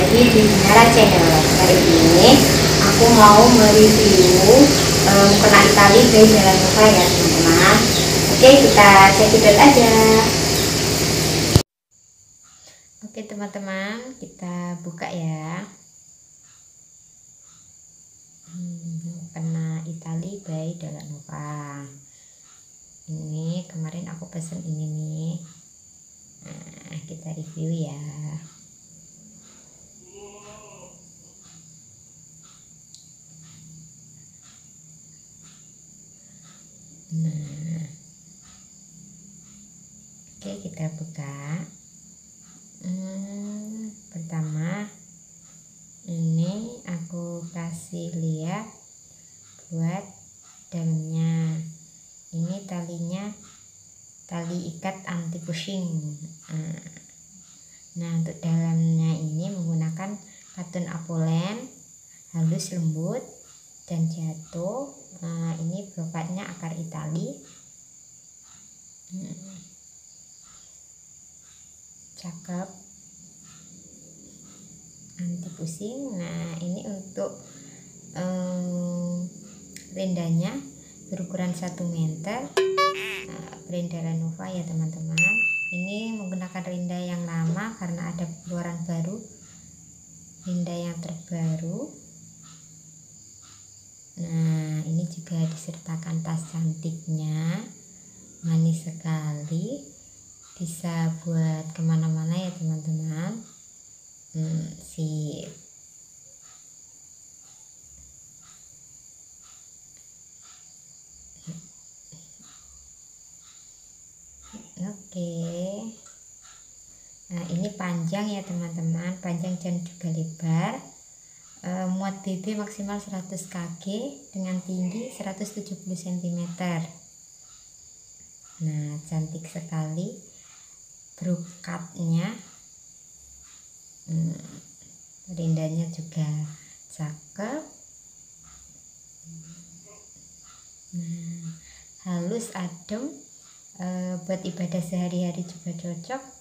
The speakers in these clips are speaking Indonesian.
lagi di Dinara Channel. Hari ini aku mau mereview mukena Itali dari Jalan Nova ya teman-teman. Oke, kita cekidot aja. Oke teman-teman, kita buka ya. Mukena Itali by Jalan Nova. Ini kemarin aku pesen ini nih. Nah, kita review ya. Nah, oke kita buka. Pertama ini aku kasih lihat buat dalamnya. Ini talinya tali ikat anti pushing. Nah untuk dalamnya ini menggunakan katun apolen halus lembut dan jatuh. Ini brokatnya akar Itali. Cakep, anti pusing. Nah ini untuk rendanya berukuran 1 meter. Brand Jalan Nova ya teman-teman. Ini menggunakan renda yang lama karena ada keluaran baru, renda yang terbaru. Nah ini juga disertakan tas cantiknya, manis sekali, bisa buat kemana-mana ya teman-teman. Sip. Oke. Nah ini panjang ya teman-teman, panjang dan juga lebar. Muat BB maksimal 100 kg dengan tinggi 170 cm. Nah cantik sekali brokatnya. Rindanya juga cakep. Nah halus adem, buat ibadah sehari-hari juga cocok.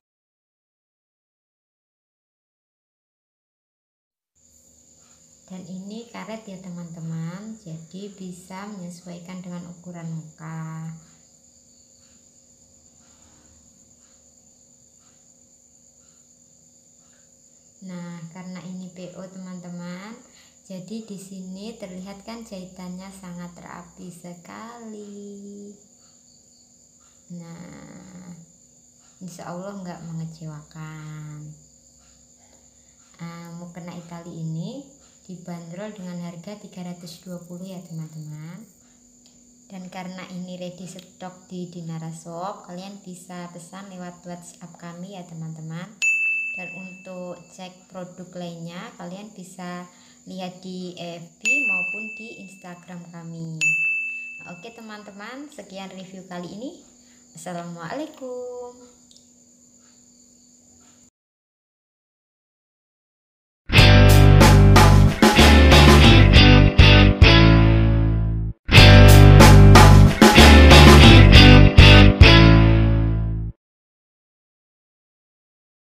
Dan ini karet ya teman-teman, jadi bisa menyesuaikan dengan ukuran muka. Nah karena ini PO teman-teman, jadi di sini terlihat kan jahitannya sangat rapi sekali. Nah insya Allah nggak mengecewakan. Mukena Itali ini dibanderol dengan harga 320 ya teman-teman. Dan karena ini ready stock di Dinara Shop, kalian bisa pesan lewat WhatsApp kami ya teman-teman. Dan untuk cek produk lainnya kalian bisa lihat di FB maupun di Instagram kami. Oke teman-teman, sekian review kali ini. Assalamualaikum.